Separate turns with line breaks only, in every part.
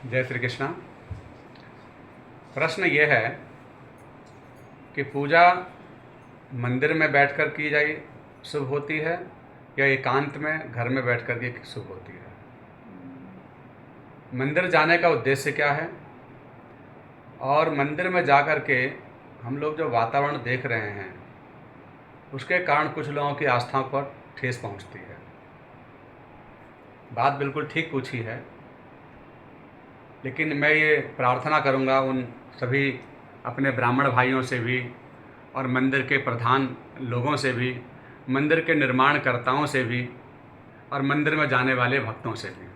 जय श्री कृष्णा। प्रश्न ये है कि पूजा मंदिर में बैठकर की जाए शुभ होती है या एकांत में घर में बैठकर के शुभ होती है। मंदिर जाने का उद्देश्य क्या है और मंदिर में जाकर के हम लोग जो वातावरण देख रहे हैं उसके कारण कुछ लोगों की आस्थाओं पर ठेस पहुंचती है। बात बिल्कुल ठीक पूछी है, लेकिन मैं ये प्रार्थना करूंगा उन सभी अपने ब्राह्मण भाइयों से भी और मंदिर के प्रधान लोगों से भी, मंदिर के निर्माणकर्ताओं से भी और मंदिर में जाने वाले भक्तों से भी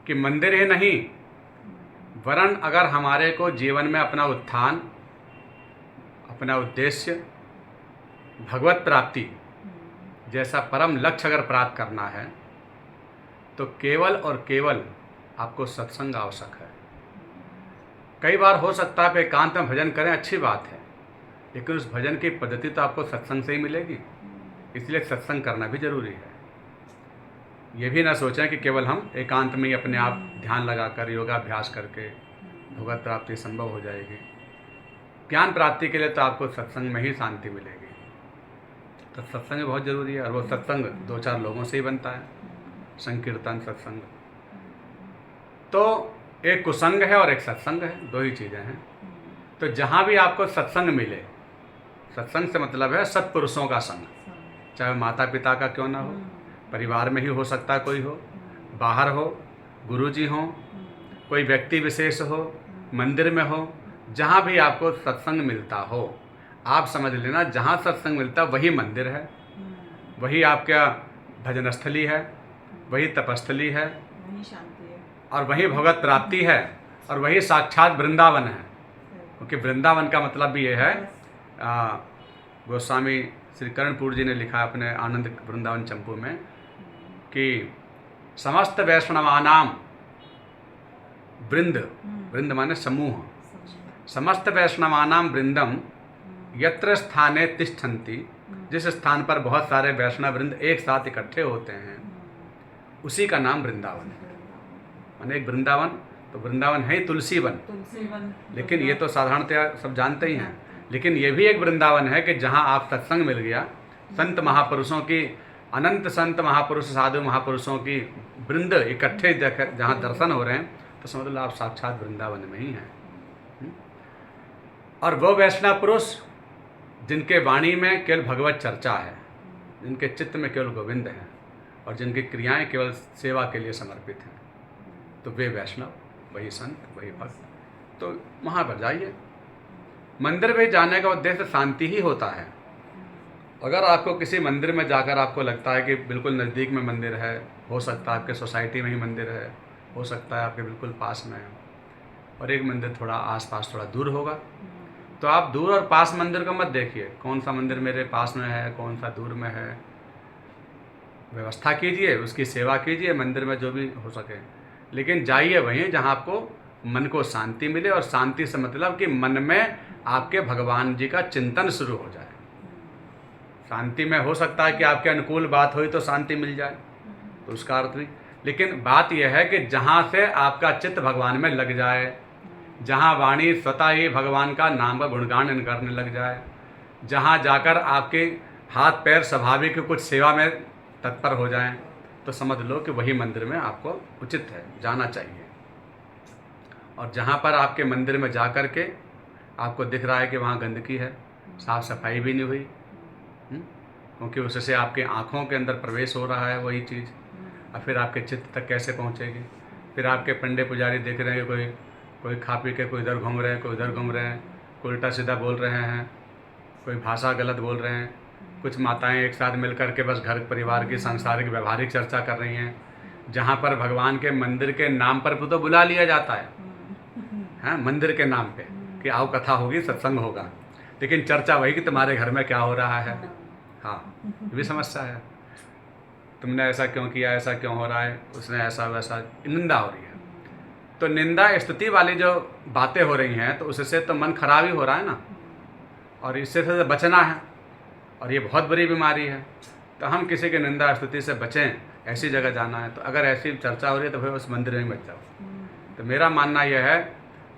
कि मंदिर ही नहीं वरन अगर हमारे को जीवन में अपना उत्थान, अपना उद्देश्य, भगवत प्राप्ति जैसा परम लक्ष्य अगर प्राप्त करना है तो केवल और केवल आपको सत्संग आवश्यक है। कई बार हो सकता है आप एकांत में भजन करें, अच्छी बात है, लेकिन उस भजन की पद्धति तो आपको सत्संग से ही मिलेगी, इसलिए सत्संग करना भी जरूरी है। ये भी ना सोचें कि केवल हम एकांत में ही अपने आप ध्यान लगाकर योगाभ्यास करके भगवत प्राप्ति संभव हो जाएगी। ज्ञान प्राप्ति के लिए तो आपको सत्संग में ही शांति मिलेगी, तो सत्संग बहुत ज़रूरी है। और वो सत्संग 2-4 लोगों से ही बनता है, संकीर्तन सत्संग। तो एक कुसंग है और एक सत्संग है, दो ही चीज़ें हैं। तो जहाँ भी आपको सत्संग मिले, सत्संग से मतलब है सत्पुरुषों का संग, चाहे माता पिता का क्यों ना हो, परिवार में ही हो सकता है, कोई हो, बाहर हो, गुरुजी हो, कोई व्यक्ति विशेष हो, मंदिर में हो, जहाँ भी आपको सत्संग मिलता हो, आप समझ लेना जहाँ सत्संग मिलता है वही मंदिर है, वही आपका भजन स्थली है, वही तपस्थली है, और वही भगवत प्राप्ति है, और वही साक्षात वृंदावन है। क्योंकि वृंदावन का मतलब भी ये है, गोस्वामी श्री कर्णपुर जी ने लिखा अपने आनंद वृंदावन चंपू में कि समस्त वैष्णवानाम वृंद, वृंद माने समूह, समस्त वैष्णवानाम वृंदम यत्र स्थाने तिष्ठन्ति, जिस स्थान पर बहुत सारे वैष्णव वृंद एक साथ इकट्ठे होते हैं उसी का नाम वृंदावन है। माने एक वृंदावन, तो वृंदावन है ही तुलसी वन, लेकिन ये तो साधारणतया सब जानते ही हैं, लेकिन ये भी एक वृंदावन है कि जहाँ आप सत्संग मिल गया, संत महापुरुषों की, अनंत संत महापुरुष साधु महापुरुषों की वृंद इकट्ठे जहाँ दर्शन हो रहे हैं, तो समझ लो आप साक्षात वृंदावन में ही हैं। और वो वैष्णव पुरुष जिनके वाणी में केवल भगवत चर्चा है, जिनके चित्त में केवल गोविंद है और जिनकी क्रियाएं केवल सेवा के लिए समर्पित हैं, तो वे वैष्णव, वही संत, वही भक्त, तो वहाँ पर जाइए। मंदिर में जाने का उद्देश्य शांति ही होता है। अगर आपको किसी मंदिर में जाकर आपको लगता है कि बिल्कुल नज़दीक में मंदिर है, हो सकता है आपके सोसाइटी में ही मंदिर है, हो सकता है आपके बिल्कुल पास में है, और एक मंदिर थोड़ा आसपास थोड़ा दूर होगा, तो आप दूर और पास मंदिर को मत देखिए, कौन सा मंदिर मेरे पास में है, कौन सा दूर में है। व्यवस्था कीजिए, उसकी सेवा कीजिए मंदिर में जो भी हो सके, लेकिन जाइए वहीं जहाँ आपको मन को शांति मिले। और शांति से मतलब कि मन में आपके भगवान जी का चिंतन शुरू हो जाए। शांति में हो सकता है कि आपके अनुकूल बात हुई तो शांति मिल जाए, तो उसका अर्थ भी, लेकिन बात यह है कि जहाँ से आपका चित्त भगवान में लग जाए, जहाँ वाणी स्वतः ही भगवान का नाम का गुणगान करने लग जाए, जहाँ जाकर आपके हाथ पैर स्वाभाविक कुछ सेवा में तत्पर हो जाएं, तो समझ लो कि वही मंदिर में आपको उचित है, जाना चाहिए। और जहाँ पर आपके मंदिर में जा कर के आपको दिख रहा है कि वहाँ गंदगी है, साफ़ सफाई भी नहीं हुई, क्योंकि उससे आपके आँखों के अंदर प्रवेश हो रहा है वही चीज़, और फिर आपके चित्त तक कैसे पहुँचेगी। फिर आपके पंडे पुजारी देख रहे हैं कि कोई खा पी के कोई इधर घूम रहे हैं, कोई उधर घूम रहे हैं, कोई उल्टा सीधा बोल रहे हैं, कोई भाषा गलत बोल रहे हैं, कुछ माताएं एक साथ मिल कर के बस घर परिवार की सांसारिक व्यवहारिक चर्चा कर रही हैं, जहाँ पर भगवान के मंदिर के नाम पर तो बुला लिया जाता है, हाँ, मंदिर के नाम पे कि आओ कथा होगी, सत्संग होगा, लेकिन चर्चा वही कि तुम्हारे घर में क्या हो रहा है। हाँ, ये भी समस्या है, तुमने ऐसा क्यों किया, ऐसा क्यों हो रहा है, उसने ऐसा वैसा, निंदा हो रही है। तो निंदा स्तुति वाली जो बातें हो रही हैं, तो उससे तो मन खराब ही हो रहा है ना, और इससे तो बचना है, और ये बहुत बड़ी बीमारी है। तो हम किसी की निंदा स्तुति से बचें, ऐसी जगह जाना है, तो अगर ऐसी चर्चा हो रही है तो फिर उस मंदिर में मत जाओ। तो मेरा मानना यह है,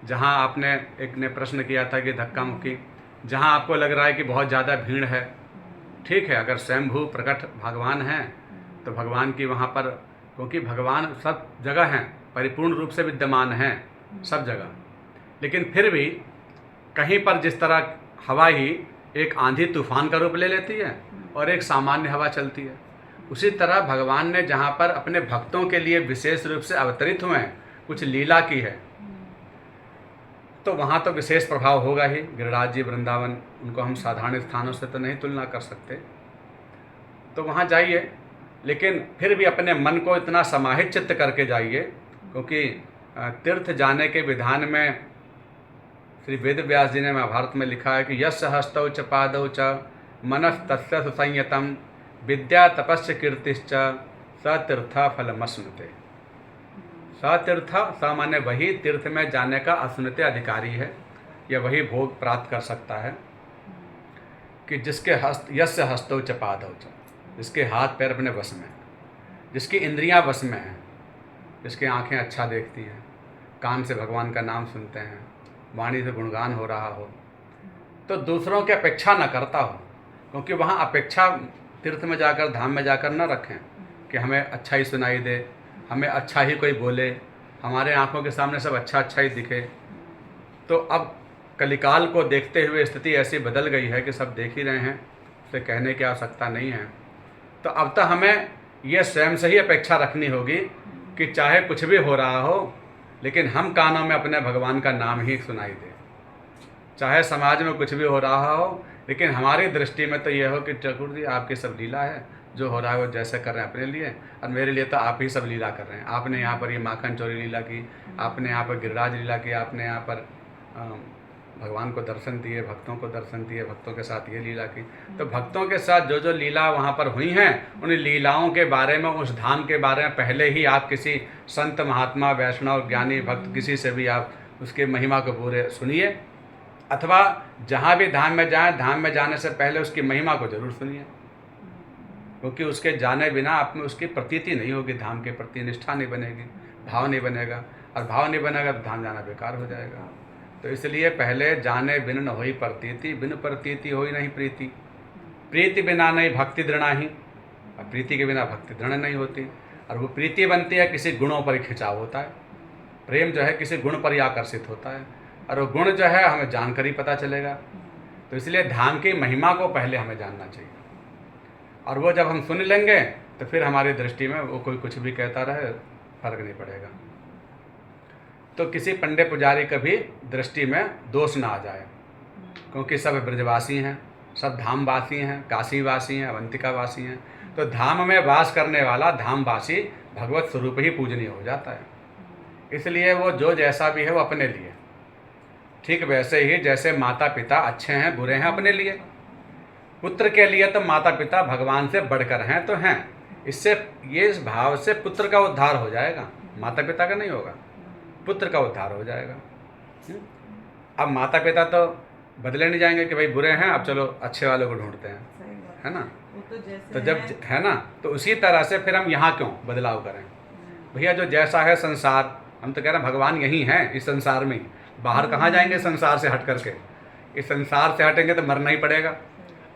जहाँ आपने एक ने प्रश्न किया था कि धक्का मुक्की, जहाँ आपको लग रहा है कि बहुत ज़्यादा भीड़ है, ठीक है, अगर स्वयंभू प्रकट भगवान हैं तो भगवान की वहाँ पर, क्योंकि भगवान सब जगह हैं, परिपूर्ण रूप से विद्यमान हैं सब जगह, लेकिन फिर भी कहीं पर जिस तरह हवा ही एक आंधी तूफान का रूप ले लेती है और एक सामान्य हवा चलती है, उसी तरह भगवान ने जहाँ पर अपने भक्तों के लिए विशेष रूप से अवतरित हुए हैं, कुछ लीला की है, तो वहाँ तो विशेष प्रभाव होगा ही। गिरिराज जी, वृंदावन, उनको हम साधारण स्थानों से तो नहीं तुलना कर सकते, तो वहाँ जाइए, लेकिन फिर भी अपने मन को इतना समाहित चित्त करके जाइए, क्योंकि तीर्थ जाने के विधान में श्री वेद व्यास जी ने महाभारत में लिखा है कि यस्य हस्तौ च पादौ च मनस तस्य सुसंयतम विद्या तपस्य कीर्तिश्च सतीर्थ फलमश्नुते। सतीर्थ, सामान्य वही तीर्थ में जाने का अस्मृत अधिकारी है, या वही भोग प्राप्त कर सकता है कि जिसके यस्य हस्तौ च पादौ च, जिसके हाथ पैर अपने वश में, जिसकी इंद्रियां वश में हैं, जिसकी आंखें अच्छा देखती हैं, कान से भगवान का नाम सुनते हैं, वाणी से गुणगान हो रहा हो, तो दूसरों की अपेक्षा न करता हो, क्योंकि वहाँ अपेक्षा तीर्थ में जाकर, धाम में जाकर न रखें कि हमें अच्छा ही सुनाई दे, हमें अच्छा ही कोई बोले, हमारे आंखों के सामने सब अच्छा अच्छा ही दिखे। तो अब कलिकाल को देखते हुए स्थिति ऐसी बदल गई है कि सब देख ही रहे हैं, उसे कहने की आवश्यकता नहीं है। तो अब तक हमें यह स्वयं से ही अपेक्षा रखनी होगी कि चाहे कुछ भी हो रहा हो, लेकिन हम कानों में अपने भगवान का नाम ही सुनाई दे। चाहे समाज में कुछ भी हो रहा हो, लेकिन हमारी दृष्टि में तो यह हो कि ठाकुर जी आपकी सब लीला है, जो हो रहा है वो जैसे कर रहे हैं अपने लिए, और मेरे लिए तो आप ही सब लीला कर रहे हैं। आपने यहाँ पर ये माखन चोरी लीला की, आपने यहाँ पर गिरिराज लीला की, आपने यहाँ पर भगवान को दर्शन दिए, भक्तों को दर्शन दिए, भक्तों के साथ ये लीला की। तो भक्तों के साथ जो जो लीला वहाँ पर हुई हैं, उन लीलाओं के बारे में, उस धाम के बारे में पहले ही आप किसी संत, महात्मा, वैष्णव, ज्ञानी भक्त, किसी से भी आप उसके महिमा को पूरे सुनिए, अथवा जहाँ भी धाम में जाएं, धाम में जाने से पहले उसकी महिमा को जरूर सुनिए, क्योंकि उसके जाने बिना आप में उसकी प्रतीति नहीं होगी, धाम के प्रति निष्ठा नहीं बनेगी, भाव नहीं बनेगा, और भाव नहीं बनेगा तो धाम जाना बेकार हो जाएगा। तो इसलिए पहले जाने बिन न होई प्रतीति, बिन प्रतीति होई नहीं प्रीति, प्रीति बिना नहीं भक्ति दृढ़ा ही, और प्रीति के बिना भक्ति दृढ़ नहीं होती। और वो प्रीति बनती है किसी गुणों पर ही खिंचाव होता है, प्रेम जो है किसी गुण पर ही आकर्षित होता है, और वो गुण जो है हमें जानकर ही पता चलेगा। तो इसलिए धाम की महिमा को पहले हमें जानना चाहिए, और वो जब हम सुन लेंगे तो फिर हमारी दृष्टि में वो कोई कुछ भी कहता रहे, फर्क नहीं पड़ेगा। तो किसी पंडे पुजारी का भी दृष्टि में दोष ना आ जाए, क्योंकि सब ब्रजवासी हैं, सब धामवासी हैं, काशीवासी हैं, अवंतिकावासी हैं। तो धाम में वास करने वाला धामवासी भगवत स्वरूप ही पूजनीय हो जाता है। इसलिए वो जो जैसा भी है वो अपने लिए, ठीक वैसे ही जैसे माता पिता अच्छे हैं बुरे हैं अपने लिए, पुत्र के लिए तो माता पिता भगवान से बढ़कर हैं तो हैं। इससे ये इस भाव से पुत्र का उद्धार हो जाएगा, माता पिता का नहीं होगा, पुत्र का उद्धार हो जाएगा। अब माता पिता तो बदले नहीं जाएंगे कि भाई बुरे हैं, अब चलो अच्छे वालों को ढूंढते हैं, है ना। तो जब है ना, तो उसी तरह से फिर हम यहाँ क्यों बदलाव करें भैया। जो जैसा है संसार, हम तो कह रहे हैं भगवान यही हैं इस संसार में, बाहर कहाँ जाएंगे संसार से हट करके। इस संसार से हटेंगे तो मरना ही पड़ेगा,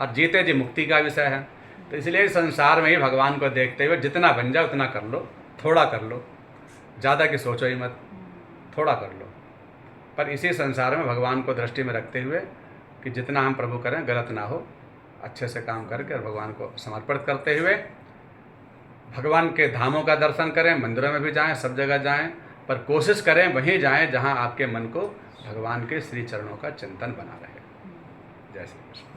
और जीते जी मुक्ति का विषय है। तो इसलिए संसार में ही भगवान को देखते हुए जितना बन जाए उतना कर लो, थोड़ा कर लो, ज़्यादा की सोचो ही मत, थोड़ा कर लो। पर इसी संसार में भगवान को दृष्टि में रखते हुए कि जितना हम प्रभु करें गलत ना हो, अच्छे से काम करके और भगवान को समर्पित करते हुए भगवान के धामों का दर्शन करें, मंदिरों में भी जाएं, सब जगह जाएं, पर कोशिश करें वहीं जाएं जहां आपके मन को भगवान के श्री चरणों का चिंतन बना रहे। जय श्री कृष्ण।